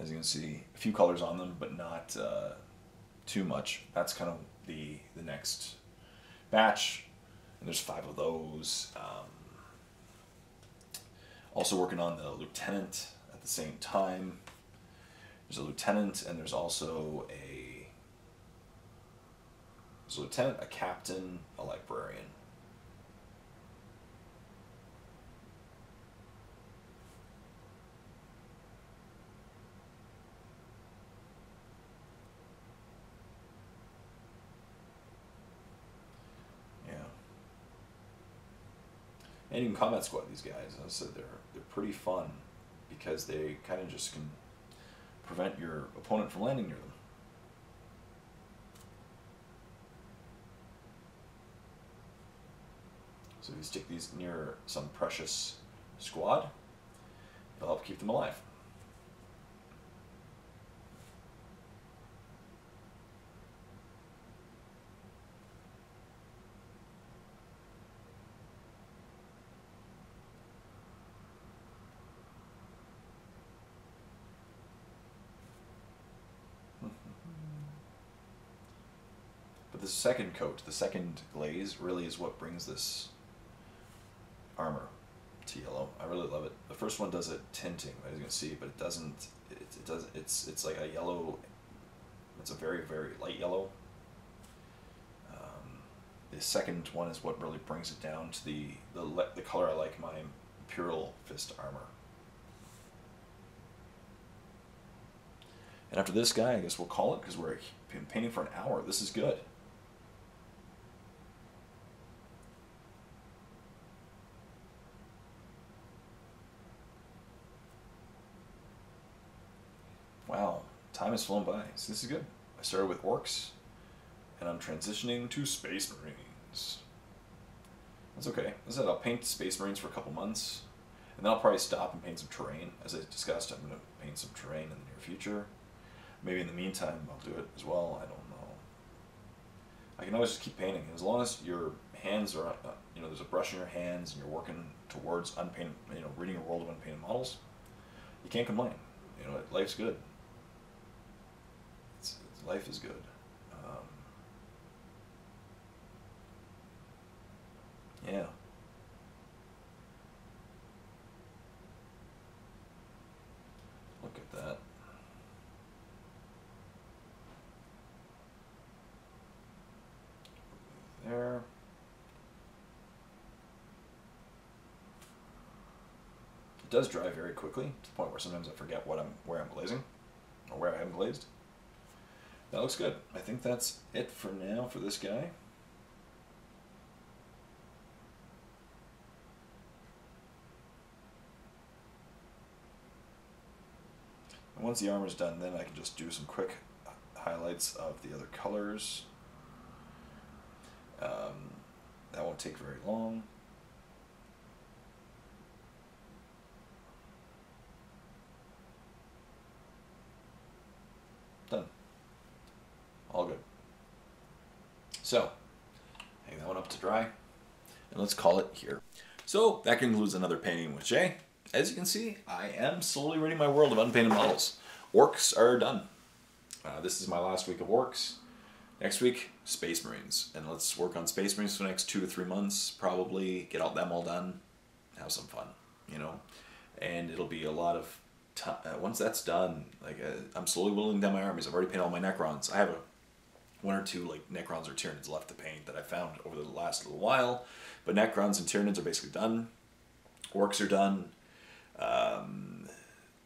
S1: As you can see, a few colors on them, but not too much. That's kind of the next batch. And there's 5 of those. Also working on the lieutenant at the same time. There's a lieutenant, and there's also a lieutenant, a captain, a librarian. And you can combat squad these guys. As I said, they're pretty fun because they kind of just can prevent your opponent from landing near them. So if you stick these near some precious squad, it'll help keep them alive. But the second coat, the second glaze, really is what brings this armor to yellow. I really love it. The first one does a tinting, as you can see, but it doesn't. It's like a yellow. It's a very, very light yellow. The second one is what really brings it down to the color I like my Imperial Fist armor. And after this guy, I guess we'll call it, because we're painting for an hour. This is good. Wow, time has flown by. So this is good. I started with Orks, and I'm transitioning to Space Marines. That's okay. As I said, I'll paint Space Marines for a couple months. And then I'll probably stop and paint some terrain. As I discussed, I'm going to paint some terrain in the near future. Maybe in the meantime I'll do it as well, I don't know. I can always just keep painting. As long as your hands are, there's a brush in your hands and you're working towards unpainted, reading a world of unpainted models, you can't complain. Life's good. Life is good. Yeah. Look at that. There. It does dry very quickly, to the point where sometimes I forget where I'm glazing, or where I am glazed. That looks good. I think that's it for now for this guy. And once the armor's done, then I can just do some quick highlights of the other colors. That won't take very long. Done. All good. So, hang that one up to dry, and let's call it here. So, that concludes another painting with Jay. As you can see, I am slowly ridding my world of unpainted models. Orks are done. This is my last week of Orks. Next week, Space Marines. And let's work on Space Marines for the next 2 to 3 months, probably. Get them all done. Have some fun, And it'll be a lot of time. Once that's done, I'm slowly whittling down my armies. I've already painted all my Necrons. I have one or two Necrons or Tyranids left to paint that I found over the last little while. But Necrons and Tyranids are basically done. Orks are done.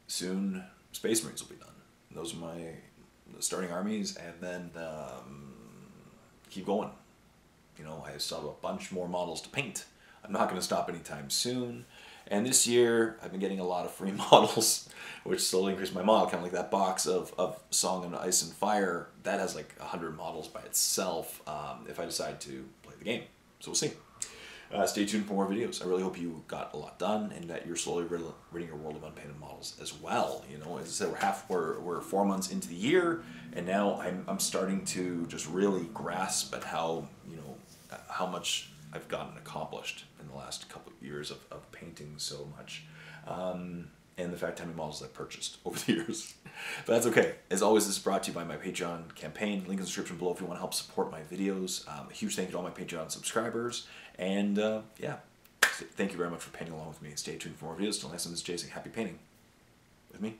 S1: Soon, Space Marines will be done. Those are my starting armies, and then keep going. I still have a bunch more models to paint. I'm not going to stop anytime soon. And this year, I've been getting a lot of free models, which slowly increase my model count. Like that box of Song of Ice and Fire, that has 100 models by itself if I decide to play the game. So we'll see. Stay tuned for more videos. I really hope you got a lot done and that you're slowly ridding your world of unpainted models as well. As I said, we're 4 months into the year, and now I'm starting to just really grasp at how how much I've gotten accomplished in the last couple of years of painting so much, and the fact how many models I've purchased over the years. But that's okay. As always, this is brought to you by my Patreon campaign. Link in the description below if you want to help support my videos. A huge thank you to all my Patreon subscribers. And yeah, thank you very much for painting along with me. Stay tuned for more videos. Till next time, this is Jay saying happy painting with me.